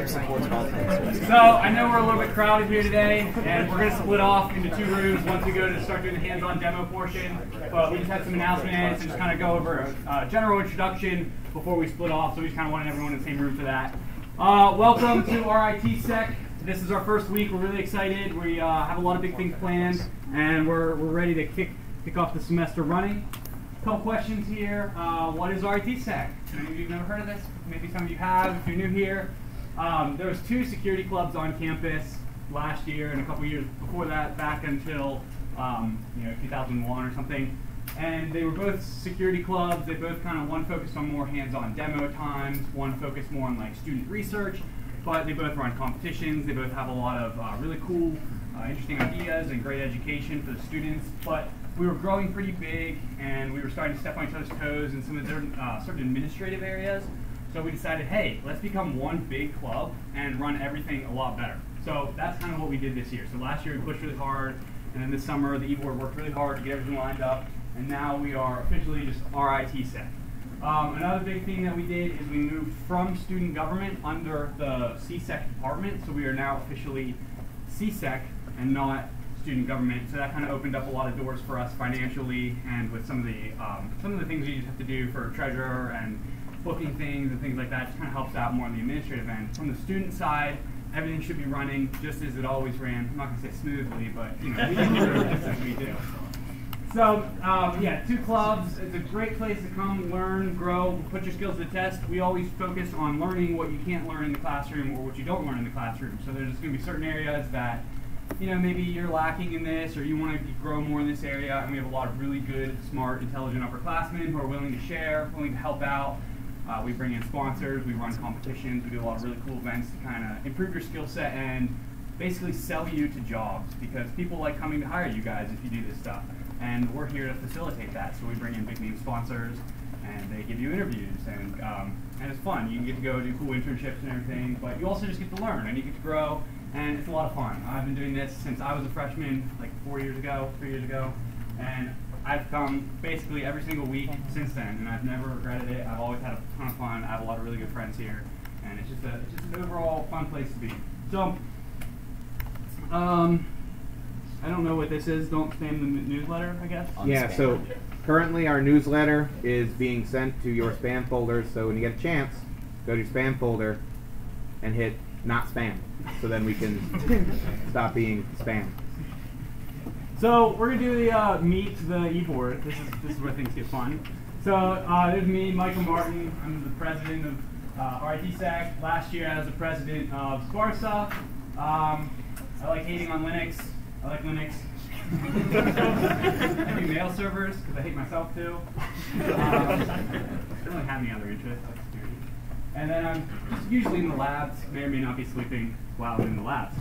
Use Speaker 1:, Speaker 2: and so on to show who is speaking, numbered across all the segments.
Speaker 1: So I know we're a little bit crowded here today, and we're going to split off into 2 rooms once we go to start doing the hands-on demo portion. But we just had some announcements and just kind of go over a general introduction before we split off. So we just kind of wanted everyone in the same room for that. Welcome to RITSEC. This is our first week. We're really excited. We have a lot of big things planned, and we're ready to kick off the semester running. A couple questions here. What is RITSEC? Many of you have never heard of this. Maybe some of you have if you're new here. There was 2 security clubs on campus last year and a couple years before that, back until 2001 or something. And they were both security clubs. They both kind of, one focused on more hands-on demo times, one focused more on like student research, but they both run competitions. They both have a lot of really cool, interesting ideas and great education for the students. But we were growing pretty big, and we were starting to step on each other's toes in some of their certain administrative areas. So we decided, hey, let's become one big club and run everything a lot better. So that's kind of what we did this year. So last year we pushed really hard, and then this summer the Eboard worked really hard to get everything lined up, and now we are officially just RITSEC. Another big thing that we did is we moved from student government under the CSEC department, so we are now officially CSEC and not student government. So that kind of opened up a lot of doors for us financially, and with some of the things we just have to do for treasurer and booking things and things like that. Just kind of helps out more on the administrative end. From the student side, everything should be running just as it always ran. I'm not going to say smoothly, but we do it just as we do. So yeah, 2 clubs. It's a great place to come, learn, grow, put your skills to the test. We always focus on learning what you can't learn in the classroom or what you don't learn in the classroom. So there's going to be certain areas that maybe you're lacking in this, or you want to grow more in this area. And we have a lot of really good, smart, intelligent upperclassmen who are willing to share, willing to help out. We bring in sponsors, we run competitions, we do a lot of really cool events to kind of improve your skill set and basically sell you to jobs, because people like coming to hire you guys if you do this stuff. And we're here to facilitate that. So we bring in big name sponsors, and they give you interviews, and it's fun. You get to go do cool internships and everything, but you also just get to learn and you get to grow, and it's a lot of fun. I've been doing this since I was a freshman, like 3 years ago, and I've come basically every single week since then, and I've never regretted it. I've always had a ton of fun. I have a lot of really good friends here, and it's just an overall fun place to be. So, I don't know what this is. Don't spam the newsletter, I guess.
Speaker 2: Yeah. So currently our newsletter is being sent to your spam folders. So when you get a chance, go to your spam folder and hit not spam, so then we can stop being spam.
Speaker 1: So we're gonna do the meet the Eboard. This is where things get fun. So there's me, Micah Martin. I'm the president of RITSEC. Last year I was the president of Sparsa. I like hating on Linux. I like Linux. I do mail servers because I hate myself too. I don't really have any other interests. I like security. And then I'm just usually in the labs. May or may not be sleeping while I'm in the labs.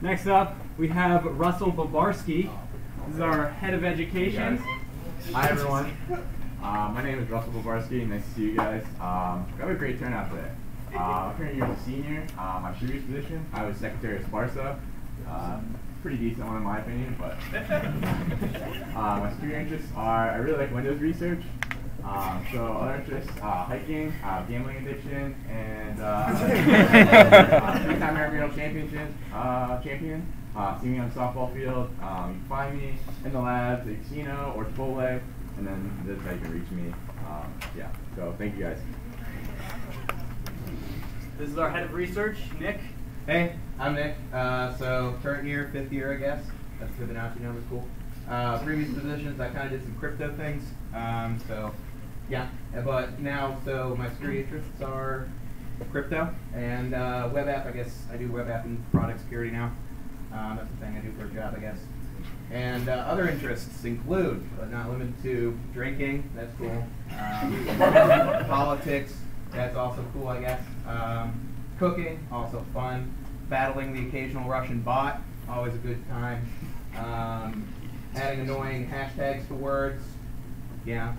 Speaker 1: Next up, we have Ruff Lombardi. This is our head of education.
Speaker 3: Hi everyone. My name is Ruff Lombardi. Nice to see you guys. We have a great turnout today. I'm currently a senior. My previous position, I was secretary of Sparsa. Pretty decent one in my opinion, but my security interests are, I really like Windows research. So other interests, hiking, gambling addiction, and 3-time American champion. See me on the softball field. You can find me in the labs at Casino or Chipotle, and then this is how you can reach me. Yeah, so thank you guys.
Speaker 1: This is our head of research, Nick.
Speaker 2: Hey, I'm Nick. So current year, 5th year, I guess. That's good enough. It's cool. Previous positions, I kind of did some crypto things. So yeah, but now, so my security interests are crypto and web app. I guess I do web app and product security now. That's the thing I do for a job, I guess. And other interests include, but not limited to, drinking. That's cool. Politics. That's also cool, I guess. Cooking, also fun. Battling the occasional Russian bot, always a good time. Adding annoying hashtags to words, yeah.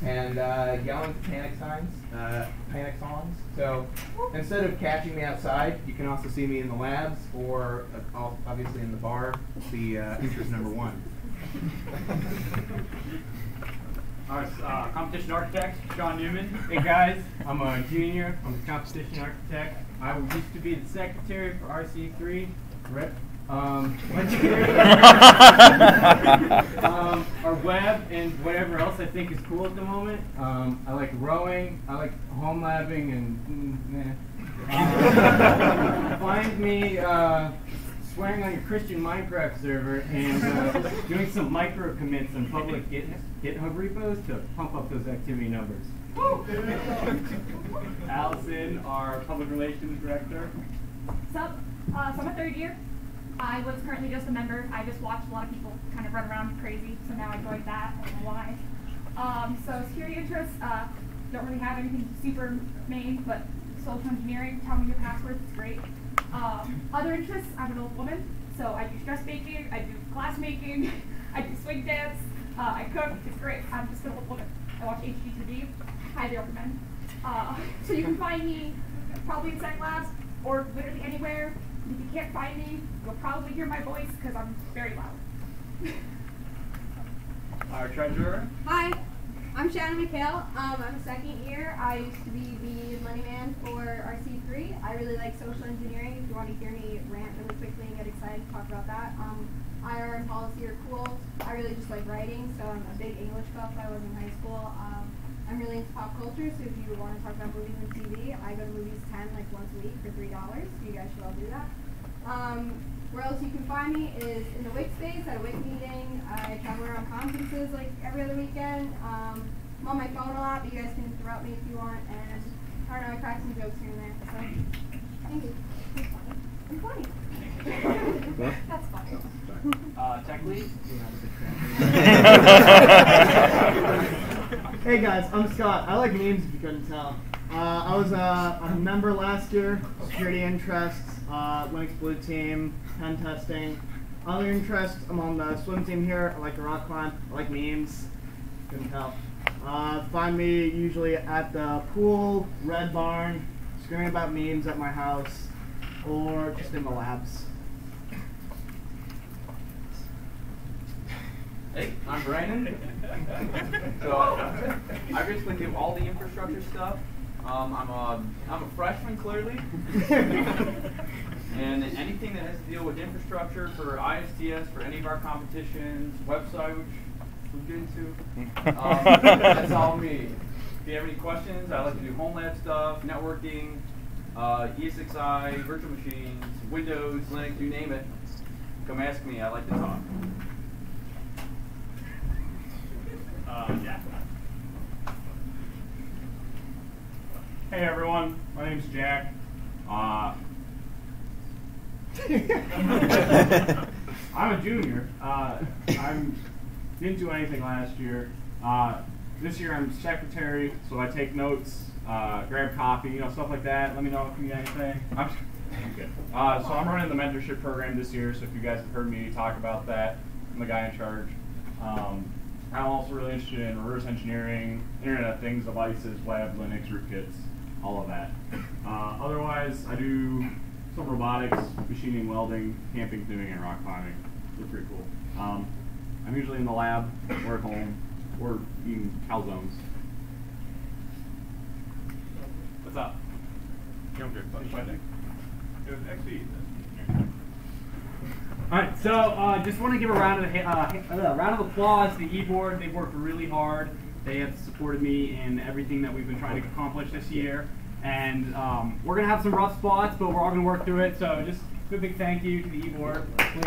Speaker 2: And yelling panic songs. So instead of catching me outside, you can also see me in the labs, or obviously in the bar, the interest number 1.
Speaker 1: our competition architect, Sean Neumann. Hey guys, I'm a junior. I'm a competition architect. I used to be the secretary for RC3. Rip. Our web and whatever else I think is cool at the moment. I like rowing. I like home labbing and find me swearing on your Christian Minecraft server and doing some micro commits on public GitHub repos to pump up those activity numbers. Allison, our public relations director.
Speaker 4: What's up? So I'm a third year. I was currently just a member. I just watched a lot of people kind of run around crazy, so now I joined that. I don't know why. So security interests, don't really have anything super main, but social engineering, tell me your passwords, it's great. Other interests, I'm an old woman, so I do stress baking, I do glass making, I do swing dance, I cook, it's great. I'm just an old woman. I watch HGTV, highly recommend. So you can find me probably in Sec Labs or literally anywhere. If you can't find me, you'll probably hear my voice because I'm very loud.
Speaker 1: Our treasurer.
Speaker 5: Hi, I'm Shannon McCool. I'm a second year. I used to be the money man for RC3. I really like social engineering. If you want to hear me rant really quickly and get excited, talk about that. IR and policy are cool. I really just like writing, so I'm a big English buff. I was in high school. I'm really into pop culture, so if you want to talk about movies and TV, I go to Movies 10 like once a week for $3, so you guys should all do that. Where else you can find me is in the WIC space at a WIC meeting. I travel around conferences like every other weekend. I'm on my phone a lot, but you guys can interrupt me if you want, and I don't know, I crack some jokes here and there, so thank you. I'm funny. That's funny.
Speaker 1: Tech lead.
Speaker 6: Hey guys, I'm Scott. I like memes if you couldn't tell. I was a member last year, security interests, Linux Blue Team, pen testing. Other interests, I'm on the swim team here. I like to rock climb. I like memes. Couldn't tell. Find me usually at the pool, Red Barn, screaming about memes at my house, or just in the labs.
Speaker 7: Hey, I'm Brandon. So I basically do all the infrastructure stuff. I'm a freshman, clearly, and anything that has to deal with infrastructure for ISTS, for any of our competitions, website, which we'll get into, that's all me. If you have any questions, I like to do home lab stuff, networking, ESXi, virtual machines, Windows, Linux, you name it. Come ask me. I like to talk.
Speaker 1: Jack. Hey everyone, my name's Jack. I'm a junior. I didn't do anything last year. This year I'm secretary, so I take notes, grab copy, stuff like that. Let me know if you need anything. I'm good. So I'm running the mentorship program this year, so if you guys have heard me talk about that, I'm the guy in charge. I'm also really interested in reverse engineering, Internet of Things, devices, web, Linux, rootkits, all of that. Otherwise, I do some robotics, machining, welding, camping, canoeing, and rock climbing. They're pretty cool. I'm usually in the lab, or at home, or eating calzones. What's up? All right, so just want to give a round of applause to the Eboard. They've worked really hard. They have supported me in everything that we've been trying to accomplish this year. And we're going to have some rough spots, but we're all going to work through it. So just a big thank you to the Eboard. Please.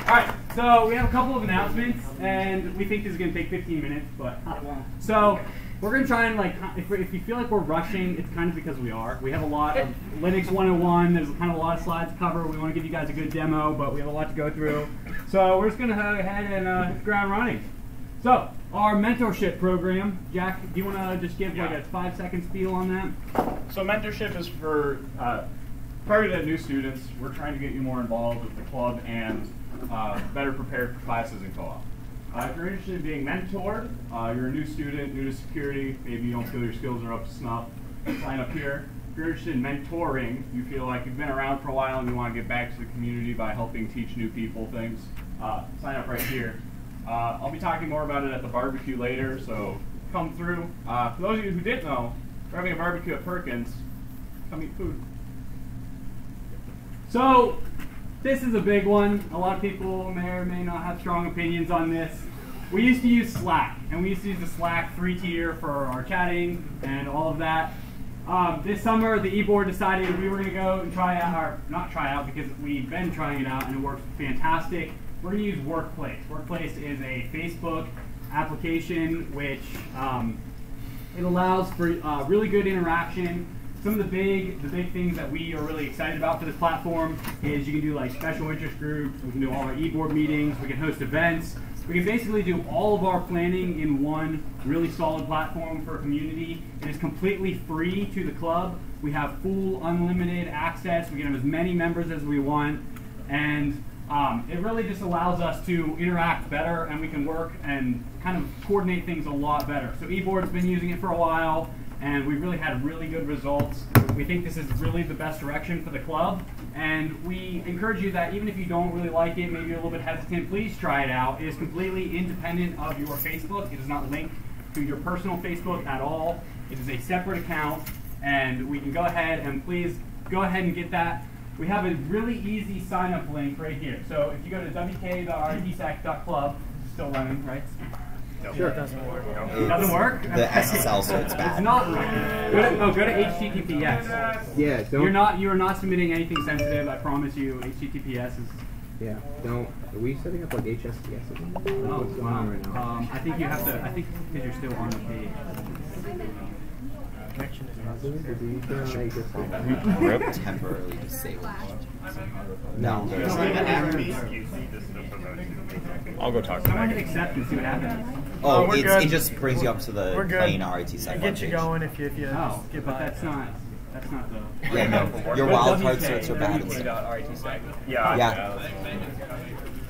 Speaker 1: All right, so we have a couple of announcements, and we think this is going to take 15 minutes, but so we're going to try and, if you feel like we're rushing, it's kind of because we are. We have a lot of Linux 101. There's kind of a lot of slides to cover. We want to give you guys a good demo, but we have a lot to go through. So we're just going to go ahead and hit the ground running. So our mentorship program, Jack, do you want to just give like a 5-second spiel on that?
Speaker 8: So mentorship is for targeted new students. We're trying to get you more involved with the club and better prepared for classes in co-op. If you're interested in being mentored, you're a new student, new to security, maybe you don't feel your skills are up to snuff, sign up here. if you're interested in mentoring, you feel like you've been around for a while and you want to get back to the community by helping teach new people things, sign up right here. I'll be talking more about it at the barbecue later, so come through. For those of you who didn't know, we're having a barbecue at Perkins. Come eat food. So, this is a big one. A lot of people may or may not have strong opinions on this. We used to use Slack, and we used to use the Slack 3-tier for our chatting and all of that. This summer, the Eboard decided we were going to go and try out, or not try out because we've been trying it out and it works fantastic. We're going to use Workplace. Workplace is a Facebook application which it allows for really good interaction. Some of the big things that we are really excited about for this platform is you can do like special interest groups, we can do all our Eboard meetings, we can host events. We can basically do all of our planning in one really solid platform for a community. It is completely free to the club. We have full unlimited access. We can have as many members as we want. And it really just allows us to interact better, and we can work and kind of coordinate things a lot better. So Eboard's been using it for a while, and we've really had really good results. We think this is really the best direction for the club, and we encourage you that even if you don't really like it, maybe you're a little bit hesitant, please try it out. It is completely independent of your Facebook. It does not link to your personal Facebook at all. It is a separate account, and we can go ahead and please go ahead and get that. We have a really easy sign-up link right here. So if you go to wk.ritsec.club, it's still running, right?
Speaker 9: Sure. It doesn't work.
Speaker 1: It doesn't work?
Speaker 9: The SSL, so it's bad.
Speaker 1: It's not running. Go to HTTPS.
Speaker 2: Yeah, don't.
Speaker 1: You are not submitting anything sensitive. I promise you. HTTPS is.
Speaker 2: Yeah, don't. Are we setting up like HSTS or something?
Speaker 1: Oh,
Speaker 2: What's going on right now?
Speaker 1: I think you have to. I think because you're still on the page.
Speaker 9: Connection is
Speaker 10: Rope temporarily disabled.
Speaker 9: No.
Speaker 10: I'll go talk to
Speaker 1: Someone hit
Speaker 10: Mike.
Speaker 1: accept and see what happens.
Speaker 9: Oh,
Speaker 10: Oh,
Speaker 9: it just brings you up to the plain RITSEC
Speaker 11: Get you
Speaker 9: page.
Speaker 11: going if you
Speaker 1: Oh,
Speaker 11: skip
Speaker 1: but
Speaker 11: by.
Speaker 1: that's not the.
Speaker 9: Yeah, no. Your wildcard certs are bad and stuff. Yeah.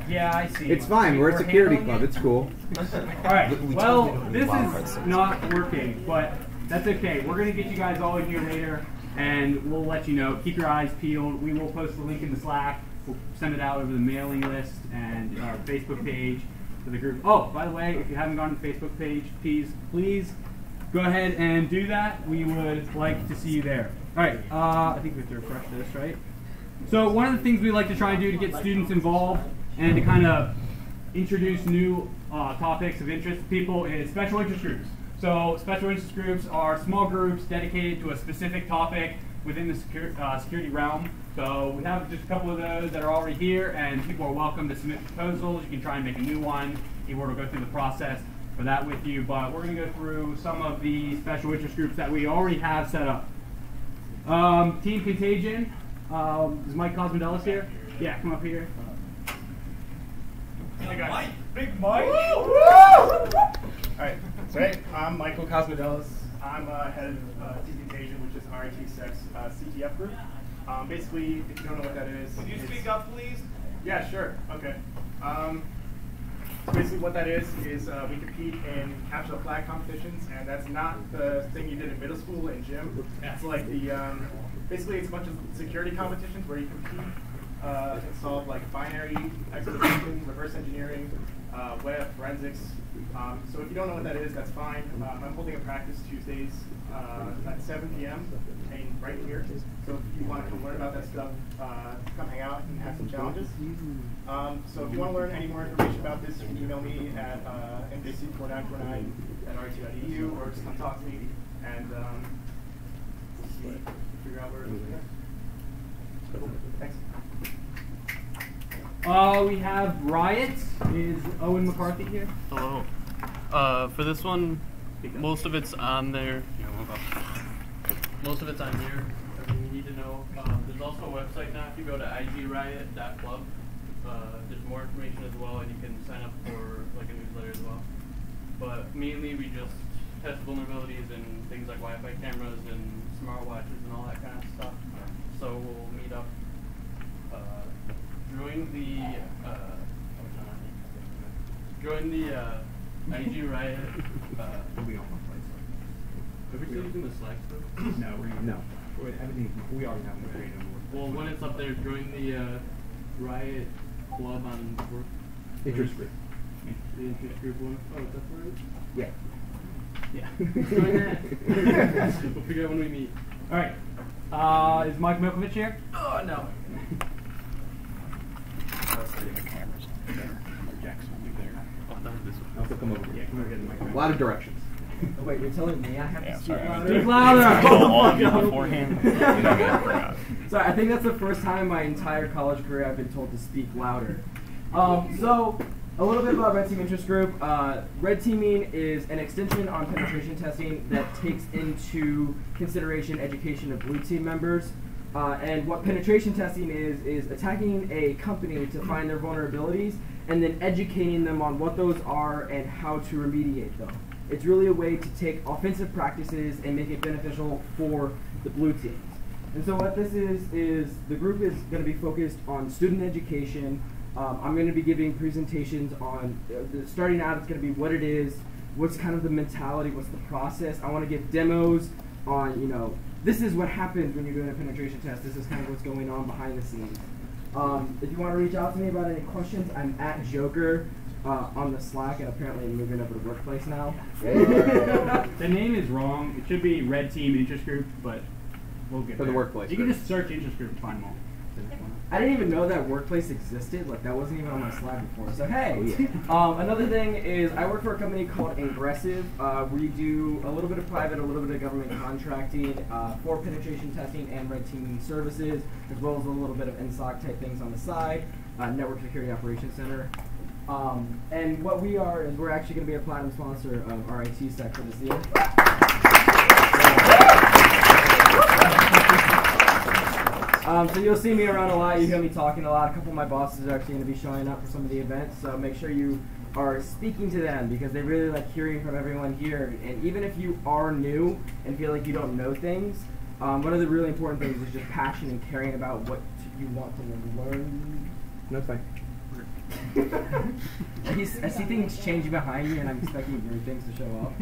Speaker 1: Yeah, I see.
Speaker 2: It's fine. We're a security club. It's cool.
Speaker 1: All right.
Speaker 9: We
Speaker 1: Well,
Speaker 9: told you
Speaker 1: this
Speaker 9: to do
Speaker 1: is
Speaker 9: wildcard
Speaker 1: not working, but that's okay. We're going to get you guys all in here later, and we'll let you know. Keep your eyes peeled. We will post the link in the Slack. We'll send it out over the mailing list and our Facebook page for the group. Oh, by the way, if you haven't gone to the Facebook page, please go ahead and do that. We would like to see you there. All right. I think we have to refresh this, right? So one of the things we like to try and do to get students involved and to kind of introduce new topics of interest to people is special interest groups. So special interest groups are small groups dedicated to a specific topic within the security realm. So we have just a couple of those that are already here, and people are welcome to submit proposals. You can try and make a new one. Eboard will go through the process for that with you, but we're going to go through some of the special interest groups that we already have set up. Team Contagion. Is Mike Cosmodelis here? Yeah, come up here.
Speaker 12: Mike, big Mike.
Speaker 13: Alright, so hey, I'm Michael Cosmodelis. I'm head of Team Contagion, which is RITSEC's CTF group. Basically, if you don't know what that is,
Speaker 12: Would you speak up, please?
Speaker 13: Yeah, sure. Okay. So basically, what that is we compete in capture the flag competitions, and that's not the thing you did in middle school and gym. It's like the basically it's a bunch of security competitions where you compete and solve like binary exploitation, reverse engineering, web forensics. So if you don't know what that is, that's fine. I'm holding a practice Tuesdays at 7 p.m. and right here. So if you want to come learn about that stuff, come hang out and have some challenges. So if you want to learn any more information about this, you can email me at mbc4949@rt.edu or just come talk to me and we'll see, figure out where to go. Thanks.
Speaker 1: We have Riots. Is Owen McCarthy here?
Speaker 14: Hello. For this one, most of it's on there. Most of it's on here. Everything you need to know. There's also a website now. If you go to igriot.club, there's more information as well, and you can sign up for like a newsletter as well. But mainly, we just test vulnerabilities in things like Wi-Fi cameras and smartwatches and all that kind of stuff. So we'll meet up. Join the IG Riot.
Speaker 1: We'll be on one place.
Speaker 14: Are we still using the Slack still?
Speaker 1: No, we're not.
Speaker 2: No.
Speaker 8: We already have the grade.
Speaker 14: Well, when it's up there, join the Riot Club on work.
Speaker 2: Interest group.
Speaker 14: The interest group one. Oh, that's where it is?
Speaker 2: Yeah.
Speaker 14: Yeah. Join that. We'll figure out when we meet.
Speaker 8: All right. Is Mike Milkovich here?
Speaker 14: Oh, no.
Speaker 2: Also come over here. A lot of directions.
Speaker 6: Oh, wait, you're telling me I have to speak louder?
Speaker 8: Speak louder!
Speaker 10: All of you beforehand.
Speaker 6: Sorry, I think that's the first time in my entire college career I've been told to speak louder. So, a little bit about Red Team Interest Group. Red Teaming is an extension on penetration testing that takes into consideration education of blue team members. And what penetration testing is attacking a company to find their vulnerabilities and then educating them on what those are and how to remediate them. It's really a way to take offensive practices and make it beneficial for the blue teams. And so what this is the group is going to be focused on student education. I'm going to be giving presentations on, starting out it's going to be what it is, what's kind of the mentality, what's the process. I want to give demos on, you know, this is what happens when you're doing a penetration test. This is kind of what's going on behind the scenes. If you want to reach out to me about any questions, I'm at Joker on the Slack, and apparently I'm moving over to Workplace now.
Speaker 8: The name is wrong. It should be Red Team Interest Group, but we'll get
Speaker 2: For
Speaker 8: there.
Speaker 2: the Workplace
Speaker 8: You can
Speaker 2: group.
Speaker 8: just search Interest Group and find them all.
Speaker 6: I didn't even know that Workplace existed. Like, that wasn't even on my slide before. So, hey. Another thing is I work for a company called Ingressive. We do a little bit of private, a little bit of government contracting for penetration testing and red teaming services, as well as a little bit of NSOC type things on the side, Network Security Operations Center. And what we are is we're actually going to be a platinum sponsor of RITSEC for this year. So you'll see me around a lot. You hear me talking a lot. A couple of my bosses are actually going to be showing up for some of the events. So make sure you are speaking to them because they really like hearing from everyone here. And even if you are new and feel like you don't know things, one of the really important things is just passion and caring about what you want to learn.
Speaker 2: No, it's fine.
Speaker 6: I see things changing behind me, and I'm expecting new things to show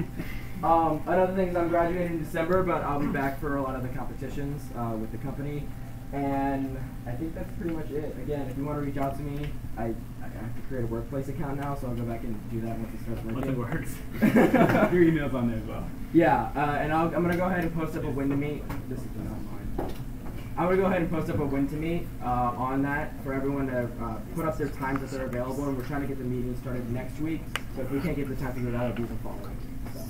Speaker 6: up. Another thing is I'm graduating in December, but I'll be back for a lot of the competitions with the company. And I think that's pretty much it. Again, if you want to reach out to me, I have to create a Workplace account now, so I'll go back and do that once it starts working.
Speaker 8: Once it works. Your email's on there as well.
Speaker 6: Yeah, and I'm going to go ahead and post up a when to meet. This is not mine. I'm going to go ahead and post up a when to meet on that for everyone to put up their times that they're available, and we're trying to get the meeting started next week. So if we can't get the time to get out, it'll be the following week. So,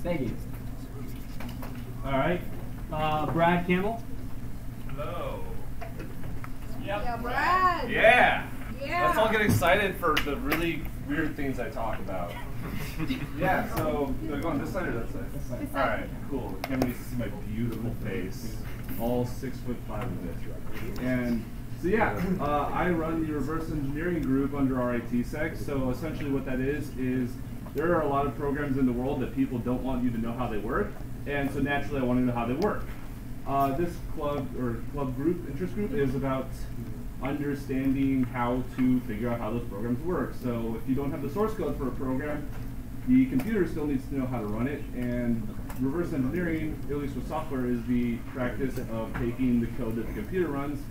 Speaker 6: thank you.
Speaker 8: All right. Brad Campbell.
Speaker 12: Hello.
Speaker 5: Yeah, Brad.
Speaker 12: Yeah.
Speaker 5: Yeah.
Speaker 12: Let's all get excited for the really weird things I talk about. Yeah, so do I go on this side or that side?
Speaker 5: This side.
Speaker 12: All right, cool. Can't wait to see my beautiful face. All 6'5" of it. And so yeah, I run the reverse engineering group under RITSEC. So essentially what that is there are a lot of programs in the world that people don't want you to know how they work. And so naturally I want to know how they work. This club group, interest group, is about understanding how to figure out how those programs work. So if you don't have the source code for a program, the computer still needs to know how to run it. And reverse engineering, at least with software, is the practice of taking the code that the computer runs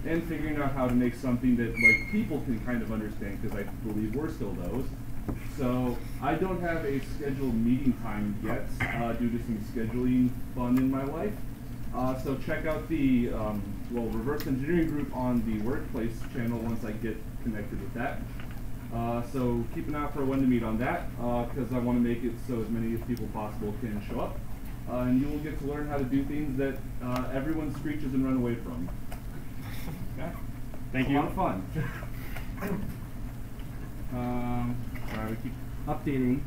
Speaker 12: and figuring out how to make something that like people can kind of understand, because I believe we're still those. So I don't have a scheduled meeting time yet due to some scheduling fun in my life. So check out the reverse engineering group on the Workplace channel once I get connected with that. So keep an eye out for when to meet on that, because I want to make it so as many people possible can show up. And you will get to learn how to do things that everyone screeches and run away from. Okay?
Speaker 8: Thank you.
Speaker 12: A lot of fun.
Speaker 8: Sorry, we keep updating.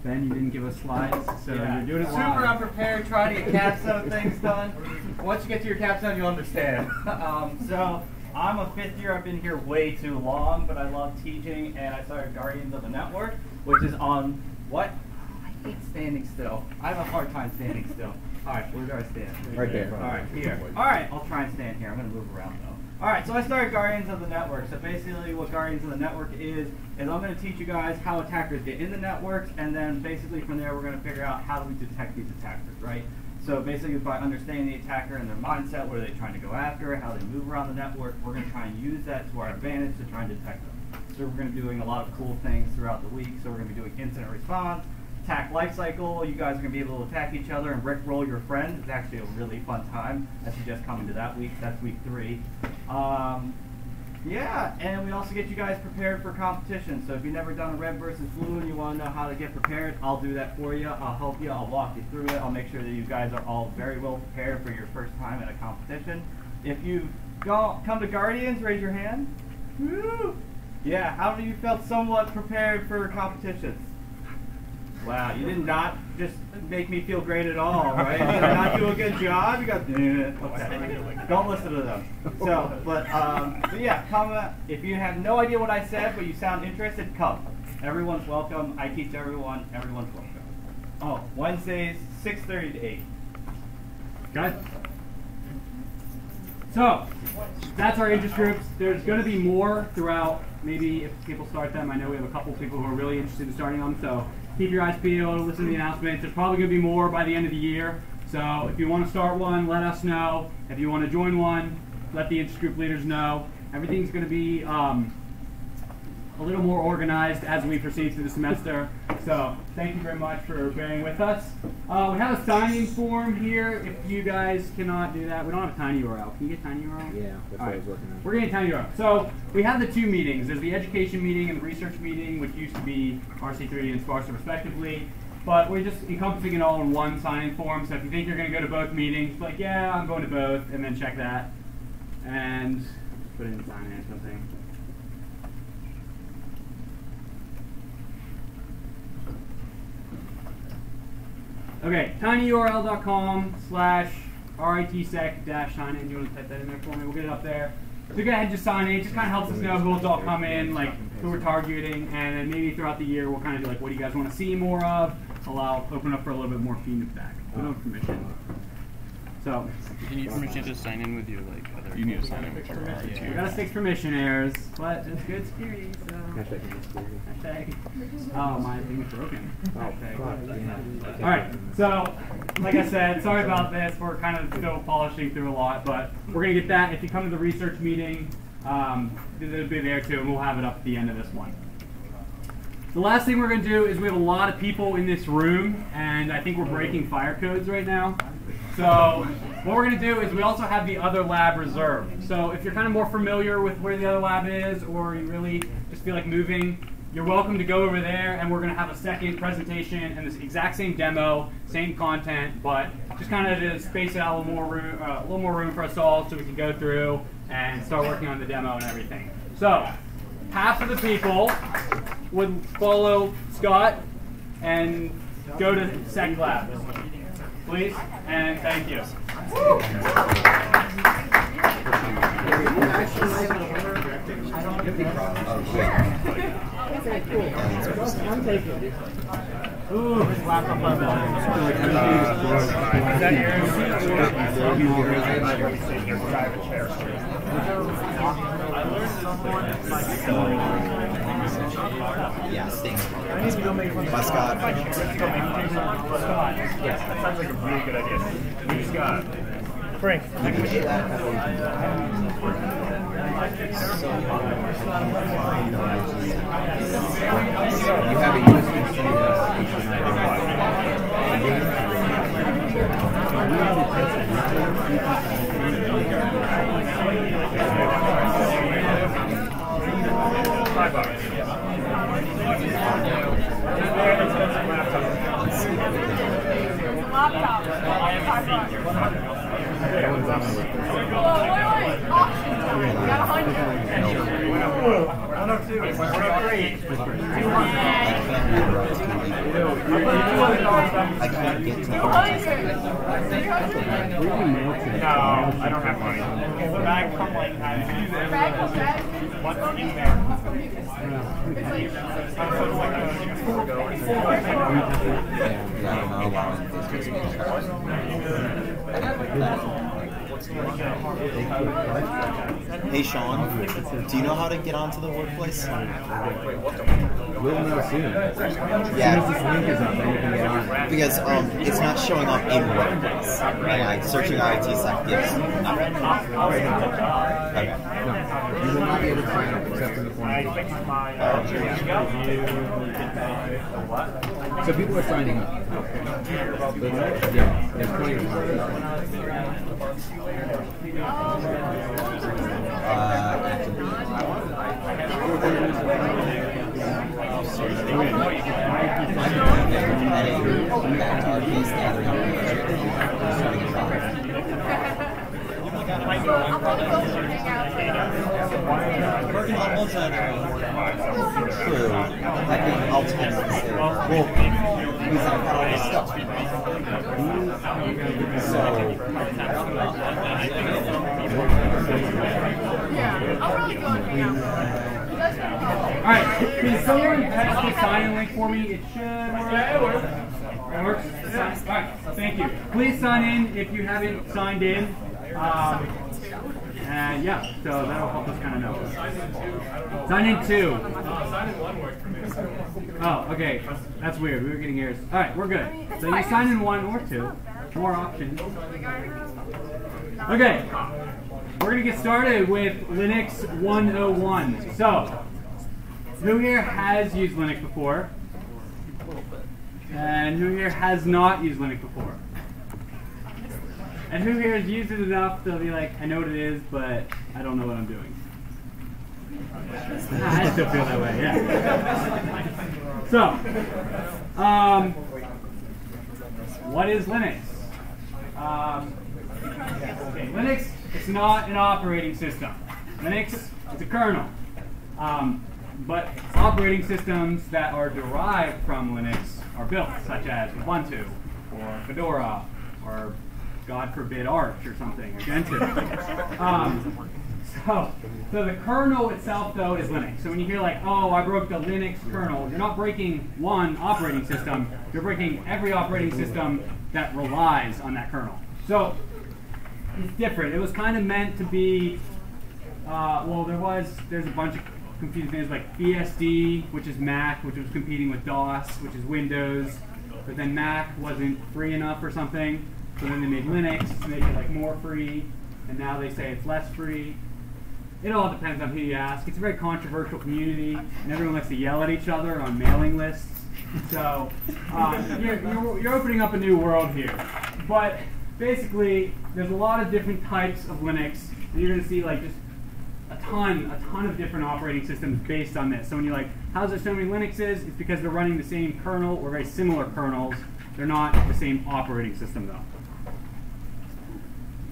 Speaker 8: Ben, you didn't give us slides, so
Speaker 1: Yeah.
Speaker 8: you're doing it
Speaker 1: Super
Speaker 8: live.
Speaker 1: unprepared, trying to get capstone things done. Once you get to your capstone, you'll understand. So I'm a 5th year. I've been here way too long, but I love teaching, and I started Guardians of the Network, which is on what? I hate standing still. I have a hard time standing still. All right, where do I stand?
Speaker 2: Right there.
Speaker 1: All right, here. All right, I'll try and stand here. I'm going to move around though. All right, so I started Guardians of the Network. So basically what Guardians of the Network is I'm going to teach you guys how attackers get in the networks, and then basically from there we're going to figure out how do we detect these attackers, right?
Speaker 11: So basically by understanding the attacker and their mindset, what are they trying to go after, how they move around the network, we're going to try and use that to our advantage to try and detect them. So we're going to be doing a lot of cool things throughout the week. So we're going to be doing incident response, attack lifecycle. You guys are going to be able to attack each other and rickroll your friends. It's actually a really fun time. I suggest coming to that week. That's week 3. Yeah, and we also get you guys prepared for competition. So if you've never done a red versus blue and you want to know how to get prepared, I'll do that for you. I'll help you. I'll walk you through it. I'll make sure that you guys are all very well prepared for your first time at a competition. If you come to Guardians, raise your hand. Woo! Yeah, how many of you felt somewhat prepared for competitions? Wow, you did not just make me feel great at all, right? You did not do a good job. You got okay. Don't listen to them. So, but yeah, come. If you have no idea what I said, but you sound interested, come. Everyone's welcome. I teach everyone. Everyone's welcome. Oh, Wednesdays, 6:30 to 8.
Speaker 8: Okay. So that's our interest groups. There's going to be more throughout. Maybe if people start them, I know we have a couple people who are really interested in starting them. So keep your eyes peeled, listen to the announcements. There's probably going to be more by the end of the year. So if you want to start one, let us know. If you want to join one, let the interest group leaders know. Everything's going to be a little more organized as we proceed through the semester. So thank you very much for bearing with us. We have a sign-in form here. If you guys cannot do that, we don't have a tiny URL. Can you get tiny URL?
Speaker 9: Yeah, that's what I was working on.
Speaker 8: We're getting tiny URL. So we have the 2 meetings. There's the education meeting and the research meeting, which used to be RC3 and Sparsa respectively. But we're just encompassing it all in one sign-in form. So if you think you're going to go to both meetings, like, yeah, I'm going to both, and then check that. And just put in sign-in or something. Okay, tinyurl.com/RITSEC-sign-in. Do you want to type that in there for me? We'll get it up there. So go ahead and just sign in. It just kind of helps us know who's all come in, like who we're targeting, and then maybe throughout the year we'll kind of do like, what do you guys want to see more of? Open up for a little bit more feedback. We don't have permission. So
Speaker 14: you need permission to sign in with your like other. You need to sign in with your RIT.
Speaker 8: We gotta stick permissionaires, but it's good security. So. Hashtag. Oh, my thing is broken. All right. So, like I said, sorry about this. We're kind of still polishing through a lot, but we're gonna get that. If you come to the research meeting, it'll be there too, and we'll have it up at the end of this one. The last thing we're going to do is we have a lot of people in this room, and I think we're breaking fire codes right now. So what we're going to do is we also have the other lab reserved. So if you're kind of more familiar with where the other lab is, or you really just feel like moving, you're welcome to go over there, and we're going to have a second presentation and this exact same demo, same content, but just kind of to space it out a little more room for us all so we can go through and start working on the demo and everything. So half of the people would follow Scott and go to Sec Lab, please, and thank you. I'm taking it. Ooh, slap up my belly. Is that yours?
Speaker 9: Yeah, thanks. By Scott.
Speaker 13: Yes, that sounds like a really good idea. Who's Scott? Frank.
Speaker 9: You have a I can't get to
Speaker 13: No, I don't have money. The bag come like that. What's in there?
Speaker 9: Hey Sean, do you know how to get onto the workplace?
Speaker 3: We'll know soon.
Speaker 9: Yeah.
Speaker 3: As soon as this link is up, then you can get on.
Speaker 9: Because it's not showing up in workplace. And like searching RITSEC gives nothing. Okay.
Speaker 3: No, you will not be able to sign up except in the form. So people are signing up. Yeah, there's plenty of
Speaker 9: True. I think I'll tell you. Well, because I've got all this stuff. So,
Speaker 8: Alright, can someone test the sign-in link for me? It should work. It works? Alright, thank you. Please sign in if you haven't signed in. And yeah, so that'll help us kind of know. Sign in 2.
Speaker 13: Sign in 1 worked for me.
Speaker 8: Oh, okay. That's weird. We were getting errors. Alright, we're good. So you sign in 1 or 2. More options. Okay. We're going to get started with Linux 101. So, who here has used Linux before? And who here has not used Linux before? And who here has used it enough to be like, I know what it is, but I don't know what I'm doing? I still feel that way, yeah. So, what is Linux? Okay, Linux is not an operating system. Linux is a kernel. But operating systems that are derived from Linux are built, such as Ubuntu, or Fedora, or God forbid Arch or something, or Gentoo. So the kernel itself, though, is Linux. So when you hear like, oh, I broke the Linux kernel, you're not breaking one operating system, you're breaking every operating system that relies on that kernel. So it's different. It was kind of meant to be, well, there's a bunch of confusing things like BSD, which is Mac, which was competing with DOS, which is Windows, but then Mac wasn't free enough or something. So then they made Linux to make it like more free, and now they say it's less free. It all depends on who you ask. It's a very controversial community, and everyone likes to yell at each other on mailing lists. So you're opening up a new world here. But basically, there's a lot of different types of Linux. And you're going to see like just a ton of different operating systems based on this. So when you're like, how's there so many Linuxes? It's because they're running the same kernel or very similar kernels. They're not the same operating system though.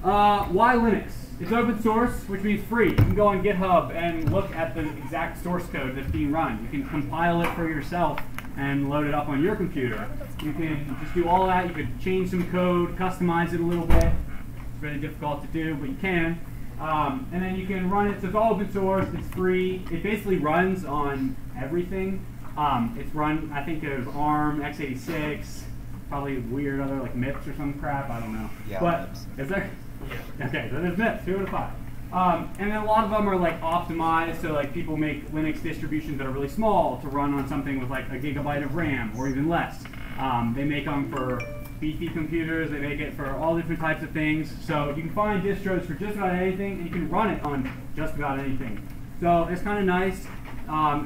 Speaker 8: Why Linux? It's open source, which means free. You can go on GitHub and look at the exact source code that's being run. You can compile it for yourself and load it up on your computer. You can just do all that. You could change some code, customize it a little bit. It's really difficult to do, but you can. And then you can run it. So it's all open source. It's free. It basically runs on everything. It's run, I think there's ARM, x86, probably weird other like MIPS or some crap. I don't know. Yeah, but is there? Okay, so there's MIPS, 2 out of 5. And then a lot of them are like optimized, so like people make Linux distributions that are really small to run on something with like a gigabyte of RAM or even less. They make them for beefy computers, they make it for all different types of things. So you can find distros for just about anything, and you can run it on just about anything. So it's kind of nice.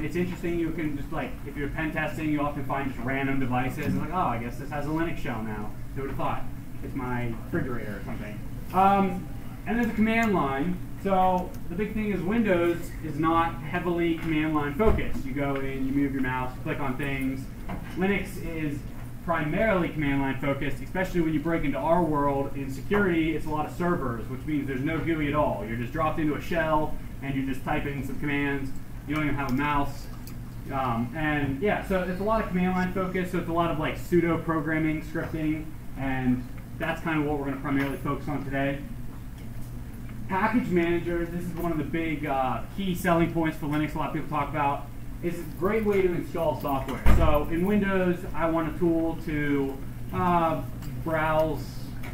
Speaker 8: It's interesting. You can just like, if you're pen testing, you often find just random devices. And like, oh, I guess this has a Linux shell now. Who would have thought? It's my refrigerator or something. And there's a command line. So the big thing is Windows is not heavily command line focused. You go in, you move your mouse, click on things. Linux is primarily command line focused, especially when you break into our world. In security, it's a lot of servers, which means there's no GUI at all. You're just dropped into a shell, and you just type in some commands. You don't even have a mouse. And yeah, so it's a lot of command line focus, so it's a lot of like pseudo programming, scripting, and that's kind of what we're going to primarily focus on today. Package managers, this is one of the big key selling points for Linux a lot of people talk about. It's a great way to install software. So in Windows, I want a tool to browse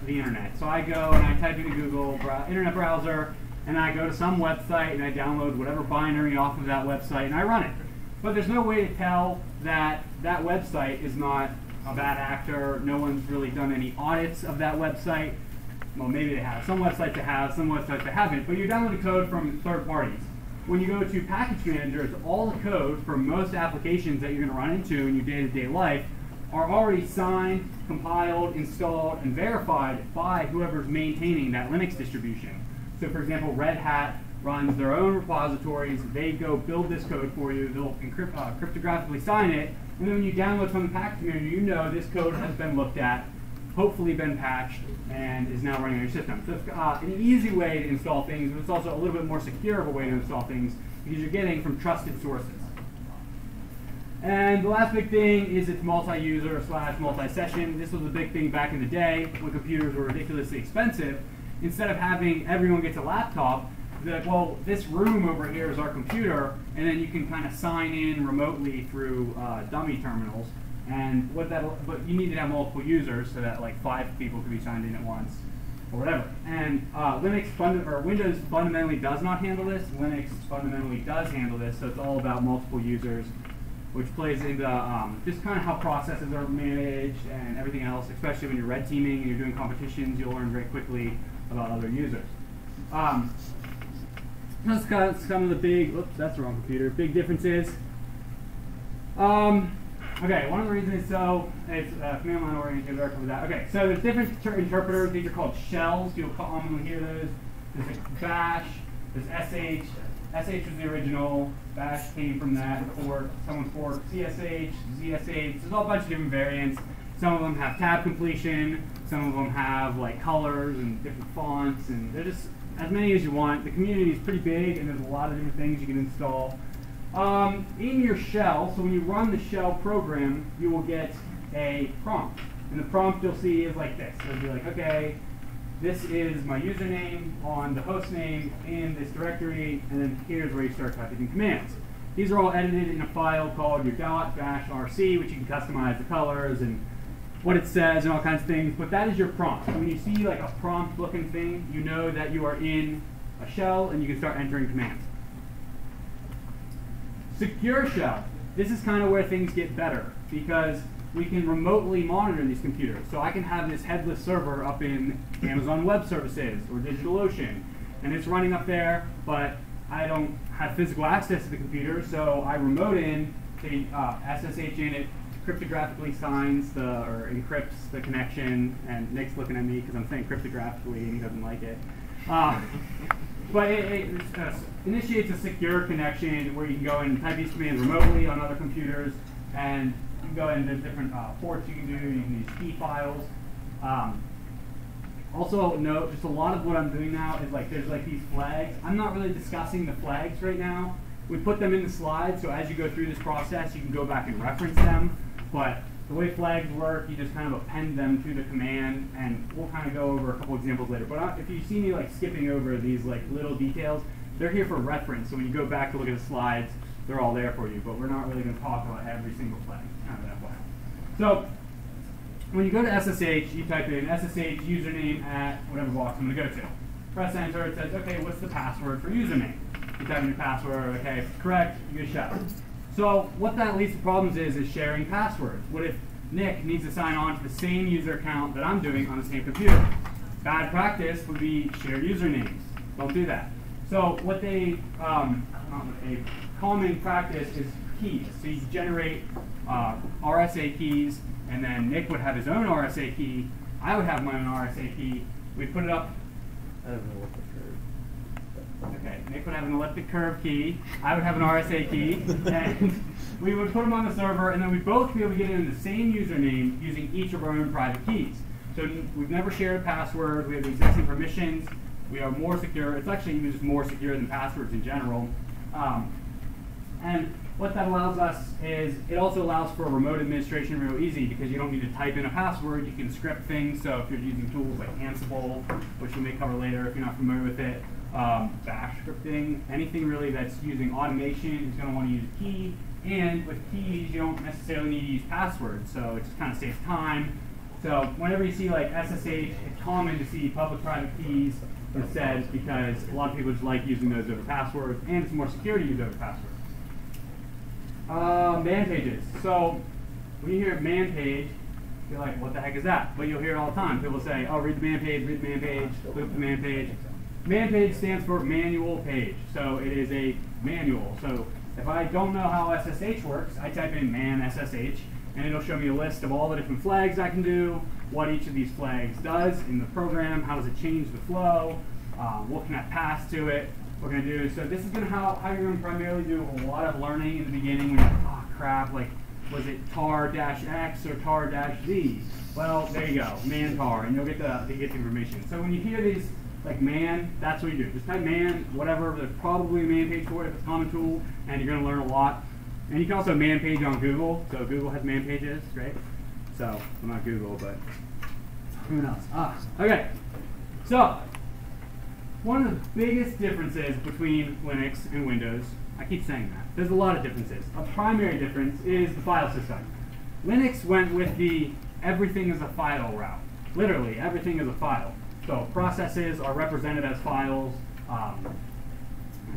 Speaker 8: the internet. So I go and I type into Google internet browser, and I go to some website and I download whatever binary off of that website and I run it. But there's no way to tell that that website is not a bad actor. No one's really done any audits of that website. Well, maybe they have. Some websites that have, some websites that haven't. But you download the code from third parties. When you go to package managers, all the code for most applications that you're going to run into in your day-to-day life are already signed, compiled, installed, and verified by whoever's maintaining that Linux distribution. So for example, Red Hat runs their own repositories. They go build this code for you. They'll cryptographically sign it. And then when you download from the package manager, you know this code has been looked at, hopefully been patched, and is now running on your system. So it's an easy way to install things, but it's also a little bit more secure of a way to install things because you're getting from trusted sources. And the last big thing is it's multi-user / multi-session. This was a big thing back in the day when computers were ridiculously expensive. Instead of having everyone gets a laptop, they're like, well, this room over here is our computer, and then you can kind of sign in remotely through dummy terminals. And but you need to have multiple users so that like 5 people could be signed in at once, or whatever. And Windows fundamentally does not handle this. Linux fundamentally does handle this. So it's all about multiple users, which plays into just kind of how processes are managed and everything else. Especially when you're red teaming and you're doing competitions, you'll learn very quickly about other users. That's some of the big. Oops, that's the wrong computer. Big differences. Okay, one of the reasons it's command line oriented. We'll cover that. Okay, so there's different interpreters. These are called shells. You'll commonly hear those. There's bash. There's sh. Sh was the original. Bash came from that. Someone forked csh, zsh. There's a whole bunch of different variants. Some of them have tab completion. Some of them have like colors and different fonts, and they're just as many as you want. The community is pretty big, and there's a lot of different things you can install. In your shell, so when you run the shell program, you will get a prompt. And the prompt you'll see is like this. So it'll be like, okay, this is my username on the host name in this directory, and then here's where you start typing in commands. These are all edited in a file called your .-rc, which you can customize the colors and what it says and all kinds of things, but that is your prompt. So when you see like a prompt looking thing, you know that you are in a shell and you can start entering commands. Secure shell. This is kind of where things get better because we can remotely monitor these computers. So I can have this headless server up in Amazon Web Services or DigitalOcean, and it's running up there, but I don't have physical access to the computer, so I remote in, the SSH in it, cryptographically signs or encrypts the connection, and Nick's looking at me because I'm saying cryptographically and he doesn't like it. But it initiates a secure connection where you can go and type these commands remotely on other computers, and you can go into different ports you can do. You can use key files. Also note, just a lot of what I'm doing now is like there's like these flags. I'm not really discussing the flags right now. We put them in the slides, so as you go through this process, you can go back and reference them. But the way flags work, you just kind of append them to the command, and we'll kind of go over a couple examples later. But if you see me like skipping over these like little details, they're here for reference. So when you go back to look at the slides, they're all there for you. But we're not really going to talk about every single flag. Kind of that way. So when you go to SSH, you type in SSH username at whatever box I'm going to go to. Press enter. It says, okay, what's the password for username? You type in your password. Okay, if it's correct, you get a shell. So what that leads to problems is sharing passwords. What if Nick needs to sign on to the same user account that I'm doing on the same computer? Bad practice would be share usernames. Don't do that. So what a common practice is keys. So you generate RSA keys, and then Nick would have his own RSA key. I would have my own RSA key. We put it up. I don't know what the curve. Okay, Nick would have an elliptic curve key. I would have an RSA key, and we would put them on the server, and then we'd both be able to get in the same username using each of our own private keys. So we've never shared a password. We have the existing permissions. We are more secure. It's actually even just more secure than passwords in general. And what that allows us is it also allows for remote administration real easy because you don't need to type in a password. You can script things. So if you're using tools like Ansible, which we may cover later if you're not familiar with it, bash scripting, anything really that's using automation is going to want to use a key. And with keys, you don't necessarily need to use passwords. So it just kind of saves time. So whenever you see like SSH, it's common to see public-private keys instead because a lot of people just like using those over passwords, and it's more secure to use over passwords. Man pages. So when you hear man page, you're like, what the heck is that? But you'll hear it all the time. People say, oh, read the man page, look at the man page. Man page stands for manual page. So it is a manual. So if I don't know how SSH works, I type in man SSH, and it'll show me a list of all the different flags I can do, what each of these flags does in the program, how does it change the flow, what can I pass to it, what can I do. So this is going to how you're going to primarily do a lot of learning in the beginning when you're like, oh crap, like was it tar-x or tar-z? Well, there you go, man tar, and you'll get the information. So when you hear these like man, that's what you do. Just type man, whatever, there's probably a man page for it if it's a common tool, and you're going to learn a lot. And you can also man page on Google, so Google has man pages, right? So, I'm not Google, but who knows? Okay, so one of the biggest differences between Linux and Windows, I keep saying that, there's a lot of differences. A primary difference is the file system. Linux went with the everything is a file route. Literally, everything is a file. So processes are represented as files,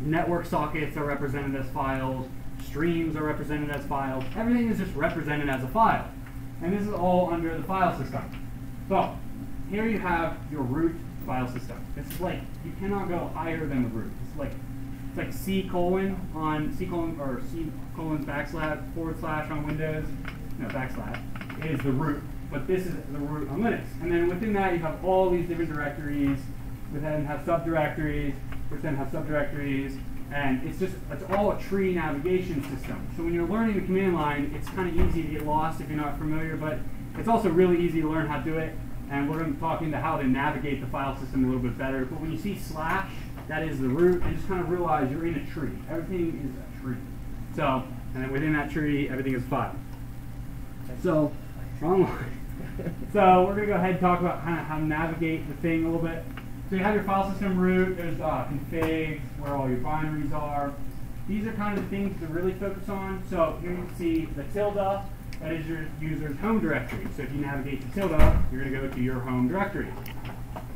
Speaker 8: network sockets are represented as files, streams are represented as files, everything is just represented as a file. And this is all under the file system. So here you have your root file system. It's like, you cannot go higher than the root. It's like C colon // on Windows, no, / is the root. But this is the root on Linux. And then within that you have all these different directories, which then have subdirectories, and it's all a tree navigation system. So when you're learning the command line, it's kind of easy to get lost if you're not familiar, but it's also really easy to learn how to do it. And we're going to be talking to how to navigate the file system a little bit better. But when you see /, that is the root, and just kind of realize you're in a tree. Everything is a tree. So, and then within that tree, everything is file. So, wrong line. So we're going to go ahead and talk about kind of how to navigate the thing a little bit. So you have your file system root, there's config, where all your binaries are. These are kind of the things to really focus on. So here you can see the tilde, that is your user's home directory. So if you navigate to tilde, you're going to go to your home directory.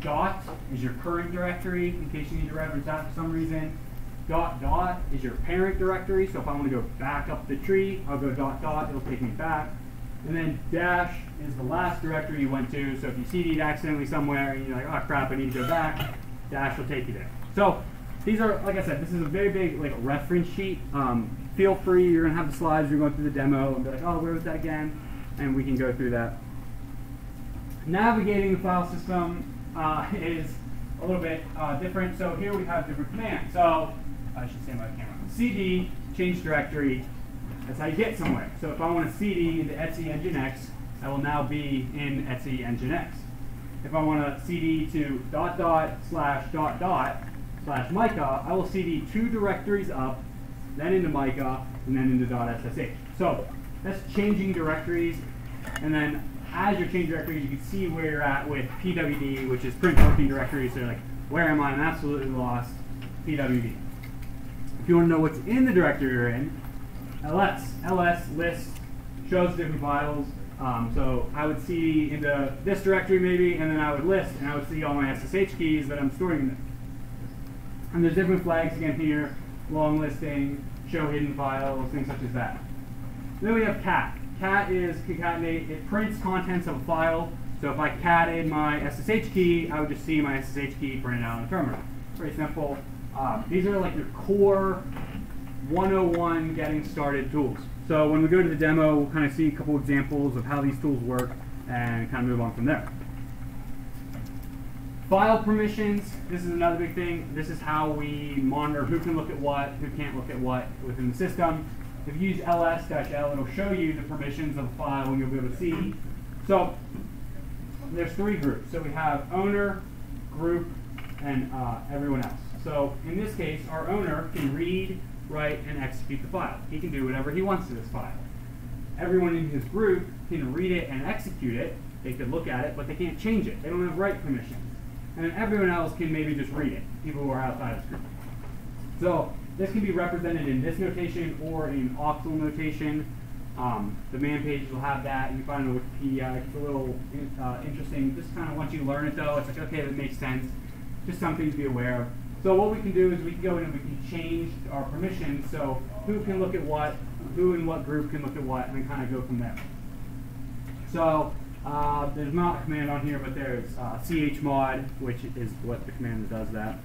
Speaker 8: Dot is your current directory, in case you need to reference that for some reason. Dot is your parent directory. So if I want to go back up the tree, I'll go dot, it'll take me back. And then dash is the last directory you went to. So if you CD'd accidentally somewhere and you're like, oh crap, I need to go back, dash will take you there. So these are, like I said, this is a very big like reference sheet. Feel free, you're going to have the slides, you're going through the demo, and be like, oh, where was that again? And we can go through that. Navigating the file system is a little bit different. So here we have different commands. So I should stand by the camera. CD, change directory. That's how you get somewhere. So if I want to CD into Etsy Nginx, I will now be in Etsy Nginx. If I want to CD to // / Micah, I will CD 2 directories up, then into Micah, and then into .ssh. So that's changing directories. And then as you're changing directories, you can see where you're at with pwd, which is print working directory. So you're like, where am I? I'm absolutely lost. pwd. If you want to know what's in the directory you're in, ls list shows different files. So I would see into this directory maybe, and then I would list, and I would see all my SSH keys that I'm storing in there. And there's different flags again here, long listing, show hidden files, things such as that. Then we have cat. Cat is concatenate. It prints contents of a file. So if I catted my SSH key, I would just see my SSH key printed out on the terminal. Very simple. These are like your core 101 getting started tools. So when we go to the demo, we'll kind of see a couple examples of how these tools work and kind of move on from there. File permissions, this is another big thing. This is how we monitor who can look at what, who can't look at what within the system. If you use ls-l, it'll show you the permissions of a file and you'll be able to see. So there's 3 groups. So we have owner, group, and everyone else. So in this case, our owner can read, write, and execute the file. He can do whatever he wants to this file. Everyone in his group can read it and execute it. They could look at it, but they can't change it. They don't have write permissions. And then everyone else can maybe just read it, people who are outside of this group. So this can be represented in this notation or in octal notation. The man pages will have that. You can find it on Wikipedia. It's a little interesting. Just kind of once you learn it, though, it's like, okay, that makes sense. Just something to be aware of. So what we can do is we can go in and we can change our permissions. So who can look at what, who in what group can look at what, and then kind of go from there. So there's not a command on here, but there's chmod, which is what the command that does that.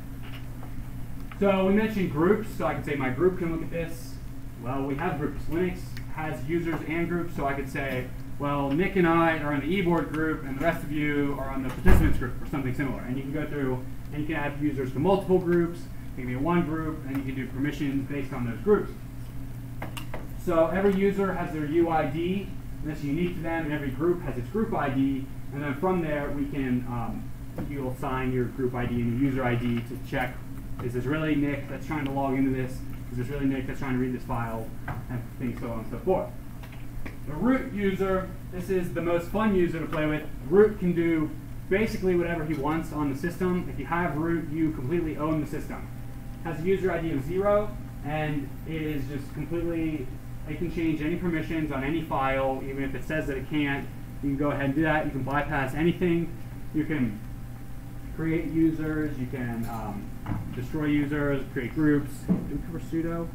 Speaker 8: So we mentioned groups, so I could say my group can look at this. Well, we have groups. Linux has users and groups, so I could say, well, Nick and I are in the Eboard group, and the rest of you are on the participants group, or something similar. And you can go through, and you can add users to multiple groups, maybe one group, and you can do permissions based on those groups. So every user has their UID, and that's unique to them, and every group has its group ID, and then from there we can, you'll assign your group ID and your user ID to check, is this really Nick that's trying to log into this? Is this really Nick that's trying to read this file? And things so on and so forth. The root user, this is the most fun user to play with. Root can do basically whatever he wants on the system. If you have root, you completely own the system. Has a user ID of 0, and it is just completely, it can change any permissions on any file, even if it says that it can't. You can go ahead and do that. You can bypass anything. You can create users. You can destroy users, create groups. Do we cover sudo?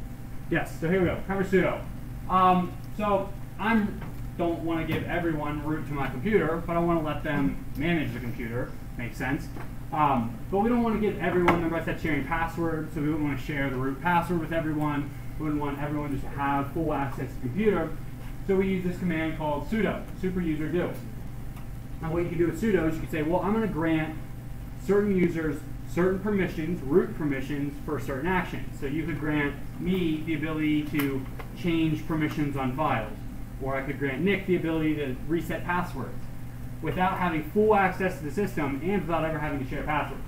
Speaker 8: Yes, so here we go, cover sudo. So I don't want to give everyone root to my computer, but I want to let them manage the computer. Makes sense. But we don't want to give everyone, remember I said sharing passwords, so we wouldn't want to share the root password with everyone. We wouldn't want everyone just to have full access to the computer. So we use this command called sudo, super user do. Now what you can do with sudo is you can say, well, I'm going to grant certain users certain permissions, root permissions, for certain actions. So you could grant me the ability to change permissions on files, or I could grant Nick the ability to reset passwords without having full access to the system and without ever having to share passwords.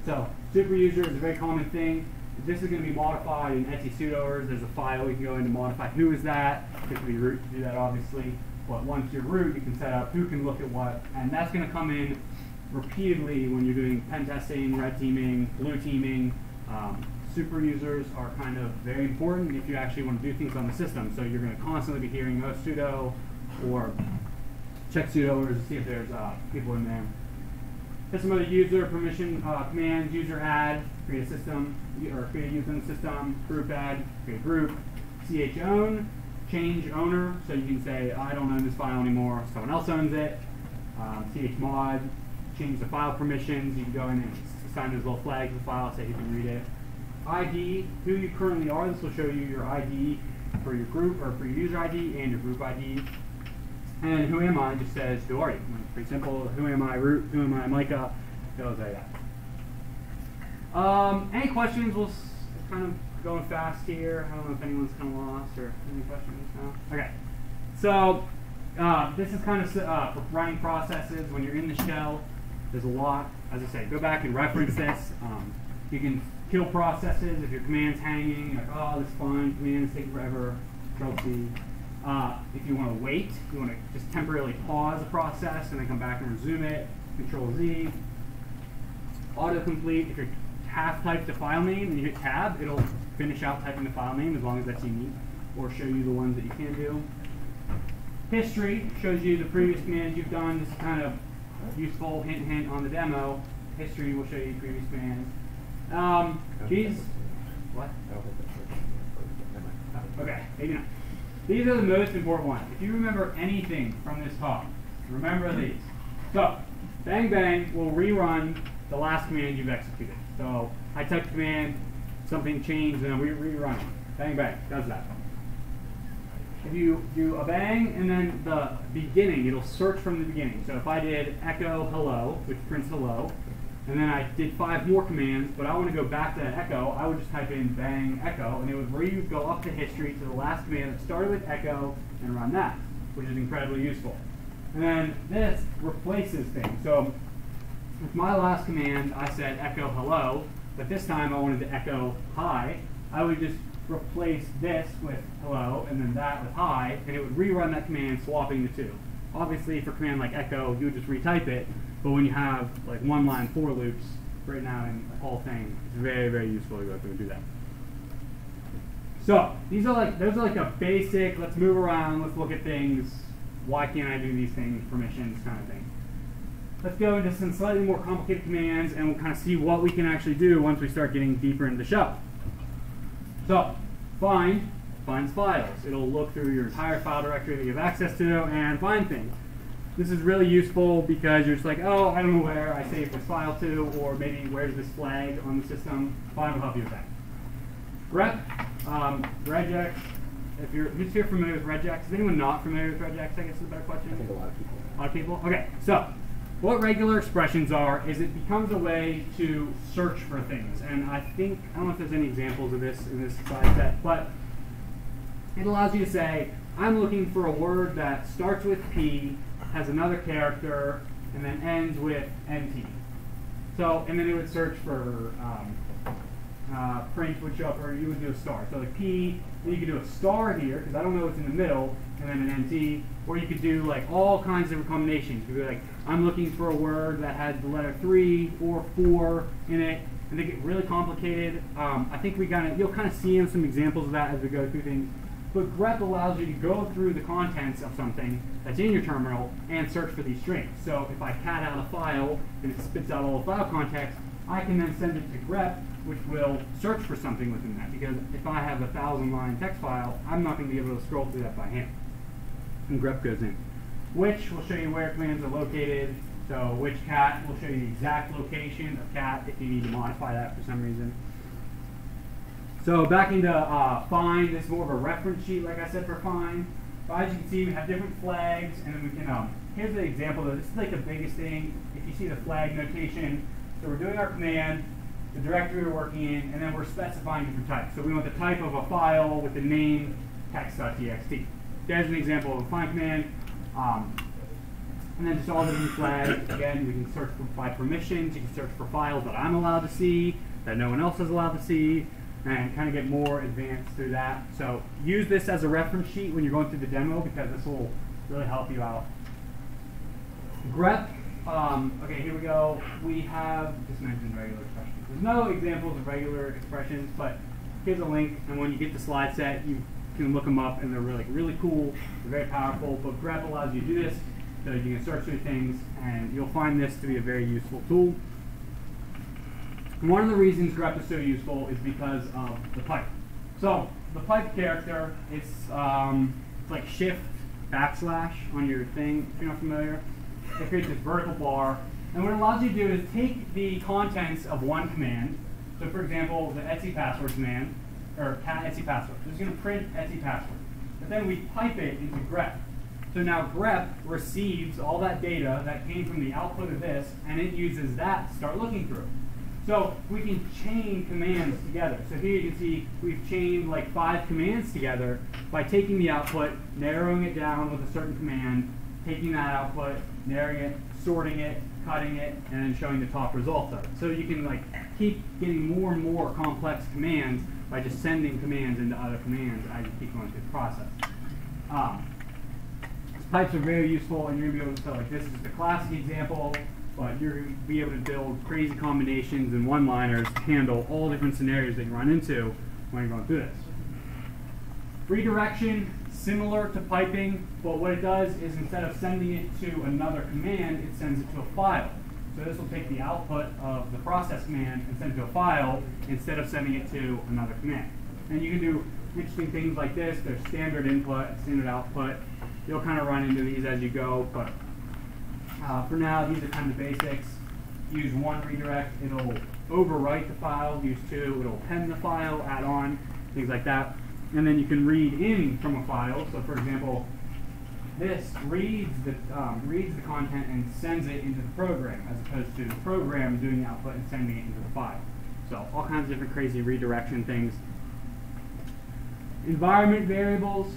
Speaker 8: So super user is a very common thing. This is going to be modified in etcsudoers. There's a file you can go in to modify who is that. It could be root to do that, obviously. But once you're root, you can set up who can look at what, and that's going to come in repeatedly when you're doing pen testing, red teaming, blue teaming. Super users are kind of very important if you actually want to do things on the system. So you're going to constantly be hearing sudo or check sudoers to see if there's people in there. There's some other user permission commands: user add, create a system, or create a user in the system, group add, create a group, chown, change owner. So you can say, I don't own this file anymore, someone else owns it. Chmod, change the file permissions. You can go in and assign those little flags to the file, say you can read it. ID, who you currently are. This will show you your ID for your group, or for your user ID and your group ID. And who am I just says, who are you? Pretty simple. Who am I, root? Who am I, Micah? Goes like that. Any questions? We'll kind of going fast here. I don't know if anyone's kind of lost or any questions. No? Okay. So this is kind of for running processes. When you're in the shell, there's a lot. As I said, go back and reference this. You can kill processes if your command's hanging. Like, oh, this is fun. Command's taking forever. Control-C. If you want to wait, you want to just temporarily pause the process and then come back and resume it. Control-Z. Autocomplete. If you're half typed the file name and you hit tab, it'll finish out typing the file name as long as that's unique, or show you the ones that you can do. History shows you the previous commands you've done. This is kind of useful, hint, hint on the demo. History will show you previous commands. These, what? Okay, maybe not. These are the most important ones. If you remember anything from this talk, remember these. So, bang bang will rerun the last command you've executed. So, I type command, something changed, and then we rerun it. Bang bang does that. If you do a bang and then the beginning, it'll search from the beginning. So if I did echo hello, which prints hello, and then I did 5 more commands, but I want to go back to that echo, I would just type in bang echo, and it would go up the history to the last command that started with echo and run that, which is incredibly useful. And then this replaces things. So with my last command, I said echo hello, but this time I wanted to echo hi. I would just replace this with hello and then that with hi, and it would rerun that command, swapping the two. Obviously, for a command like echo, you would just retype it, but when you have like one line for loops right now in the whole thing, it's very, very useful to go through and do that. So those are like a basic, let's move around, let's look at things, why can't I do these things, permissions kind of thing. Let's go into some slightly more complicated commands and we'll kind of see what we can actually do once we start getting deeper into the shell. So find finds files. It'll look through your entire file directory that you have access to and find things. This is really useful because you're just like, oh, I don't know where I saved this file to, or maybe where's this flag on the system. Find will help you with that. Grep, regex. If you're familiar with regex, is anyone not familiar with regex? I guess is a better question.
Speaker 9: I think a lot of people.
Speaker 8: A lot of people? Okay, so what regular expressions are is it becomes a way to search for things. And I don't know if there's any examples of this in this slide set, but it allows you to say, I'm looking for a word that starts with P, has another character, and then ends with NT. So, and then it would search for print would show up, or you would do a star. So like P, then you could do a star here, because I don't know what's in the middle, and then an NT, or you could do like all kinds of different combinations. You could be like, I'm looking for a word that has the letter 3 or 4 in it, and they get really complicated. I think you'll kind of see some examples of that as we go through things. But grep allows you to go through the contents of something that's in your terminal and search for these strings. So if I cat out a file and it spits out all the file context, I can then send it to grep, which will search for something within that. Because if I have a 1,000-line text file, I'm not going to be able to scroll through that by hand. And grep goes in. Which will show you where commands are located. So which cat will show you the exact location of cat if you need to modify that for some reason. So back into find, this is more of a reference sheet, like I said, for find. But as you can see, we have different flags, and then we can, here's an example, though. This is like the biggest thing. If you see the flag notation, so we're doing our command, the directory we're working in, and then we're specifying different types. So we want the type of a file with the name text.txt. There's an example of a find command. And then just all the different flags. Again, we can search by permissions. You can search for files that I'm allowed to see, that no one else is allowed to see, and kind of get more advanced through that. So use this as a reference sheet when you're going through the demo because this will really help you out. Grep, okay, here we go. We have just mentioned regular expressions. There's no examples of regular expressions, but here's a link, and when you get the slide set, you can look them up, and they're really cool. They're very powerful, but grep allows you to do this, so you can search through things, and you'll find this to be a very useful tool. One of the reasons grep is so useful is because of the pipe. So the pipe character is like shift backslash on your thing, if you're not familiar. It creates this vertical bar. And what it allows you to do is take the contents of one command. So for example, the Etsy password command, or cat Etsy password. So it's going to print Etsy password. But then we pipe it into grep. So now grep receives all that data that came from the output of this, and it uses that to start looking through. So we can chain commands together. So here you can see we've chained like 5 commands together by taking the output, narrowing it down with a certain command, taking that output, narrowing it, sorting it, cutting it, and then showing the top results of it. So you can like keep getting more and more complex commands by just sending commands into other commands as you keep going through the process. Pipes are very useful, and you're going to be able to tell, like, this is just a classic example, but you're going to be able to build crazy combinations and one-liners to handle all different scenarios that you run into when you're going through this. Redirection, similar to piping, but what it does is instead of sending it to another command, it sends it to a file. So this will take the output of the process command and send it to a file instead of sending it to another command. And you can do interesting things like this. There's standard input, standard output. You'll kind of run into these as you go, but for now, these are kind of the basics. Use one redirect, it'll overwrite the file. Use 2, it'll append the file, add on, things like that. And then you can read in from a file. So for example, this reads the content and sends it into the program, as opposed to the program doing the output and sending it into the file. So all kinds of different crazy redirection things. Environment variables,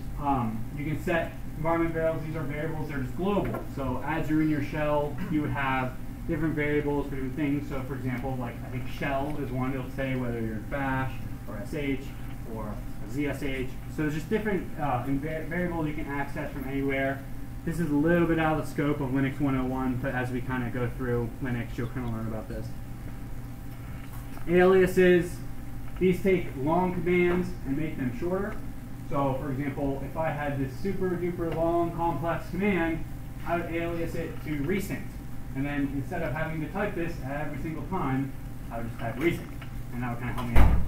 Speaker 8: you can set environment variables. These are variables that are just global. So as you're in your shell, you would have different variables for different things. So for example, like I think shell is one. It'll say whether you're in bash or sh or zsh. So there's just different variables you can access from anywhere. This is a little bit out of the scope of Linux 101, but as we kind of go through Linux, you'll kind of learn about this. Aliases. These take long commands and make them shorter. So for example, if I had this super duper long complex command, I would alias it to recent. And then instead of having to type this every single time, I would just type recent. And that would kind of help me out.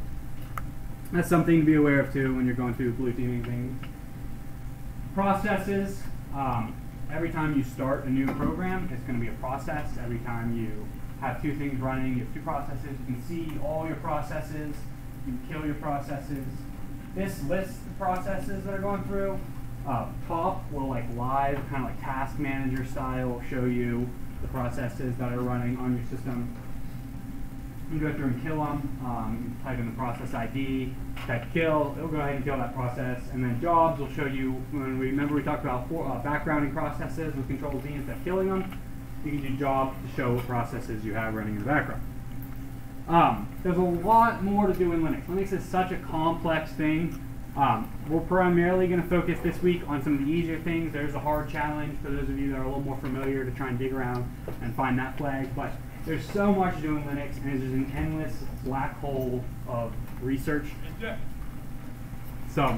Speaker 8: That's something to be aware of too when you're going through blue teaming things. Processes. Every time you start a new program, it's going to be a process. Every time you have two things running, you have two processes. You can see all your processes. You can kill your processes. This lists the processes that are going through. Top will like live, kind of like task manager style, show you the processes that are running on your system. You can go through and kill them. Type in the process ID, type kill. It'll go ahead and kill that process. And then jobs will show you, when remember we talked about backgrounding processes with Control Z instead of killing them. You can do job to show what processes you have running in the background. There's a lot more to do in Linux. Linux is such a complex thing. We're primarily going to focus this week on some of the easier things. There's a hard challenge for those of you that are a little more familiar to try and dig around and find that flag. But there's so much to do in Linux, and there's an endless black hole of research. So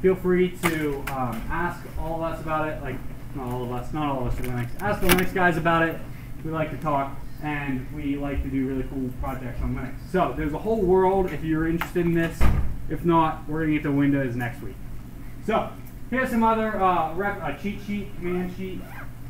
Speaker 8: feel free to ask all of us about it. Like, not all of us at Linux. Ask the Linux guys about it. We like to talk, and we like to do really cool projects on Linux. So there's a whole world if you're interested in this. If not, we're going to get to Windows next week. So here's some other cheat sheet, command sheet.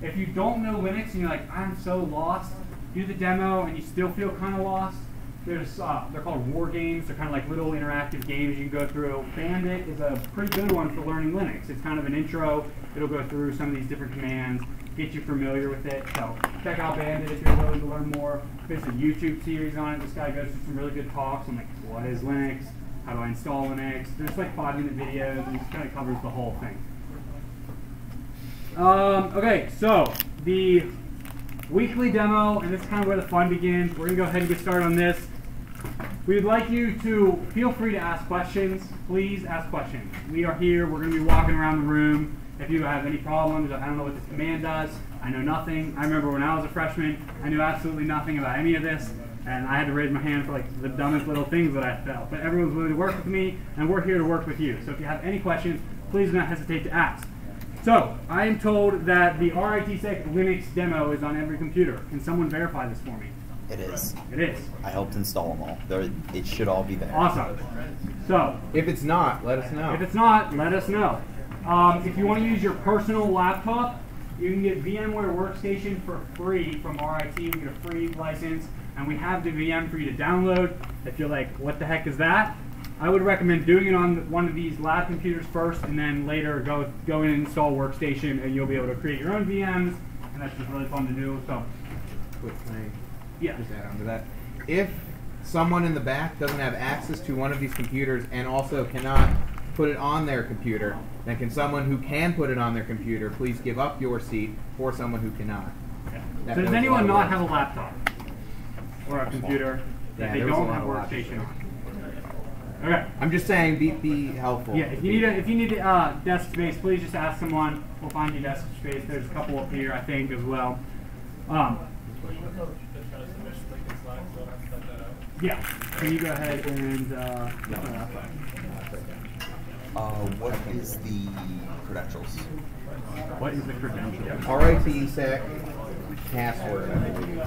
Speaker 8: If you don't know Linux and you're like, I'm so lost, do the demo and you still feel kind of lost. There's they're called war games. They're kind of like little interactive games you can go through. Bandit is a pretty good one for learning Linux. It's kind of an intro. It'll go through some of these different commands, get you familiar with it. So check out Bandit if you're willing to learn more. There's a YouTube series on it. This guy goes through some really good talks on like, what is Linux? How do I install Linux? There's like 5-minute videos, and it kind of covers the whole thing. Okay, so the weekly demo, and this is kind of where the fun begins. We're going to go ahead and get started on this. We'd like you to feel free to ask questions. Please ask questions. We are here. We're going to be walking around the room. If you have any problems, I don't know what this command does. I know nothing. I remember when I was a freshman, I knew absolutely nothing about any of this, and I had to raise my hand for like the dumbest little things that I felt. But everyone's willing to work with me, and we're here to work with you. So if you have any questions, please do not hesitate to ask. So, I am told that the RITSEC Linux demo is on every computer. Can someone verify this for me?
Speaker 9: It is.
Speaker 8: It is.
Speaker 9: I helped install them all. It should all be there.
Speaker 8: Awesome. So,
Speaker 2: if it's not, let us know.
Speaker 8: If it's not, let us know. If you want to use your personal laptop, you can get VMware Workstation for free from RIT. We get a free license, and we have the VM for you to download. If you're like, what the heck is that? I would recommend doing it on one of these lab computers first, and then later go in and install Workstation, and you'll be able to create your own VMs, and that's just really fun to do. So,
Speaker 2: quick thing.
Speaker 8: Yeah.
Speaker 2: Just add on to that. If someone in the back doesn't have access to one of these computers and also cannot put it on their computer, then can someone who can put it on their computer please give up your seat for someone who cannot?
Speaker 8: Okay. So does anyone not have a laptop or a computer that they don't have Workstation on? Okay.
Speaker 2: I'm just saying, be helpful.
Speaker 8: Yeah, if you need desk space, please just ask someone. We'll find you desk space. There's a couple up here, I think, as well. Yeah. Can you go ahead and
Speaker 9: what is the credentials?
Speaker 8: What is the credential?
Speaker 2: RITSEC password, I believe.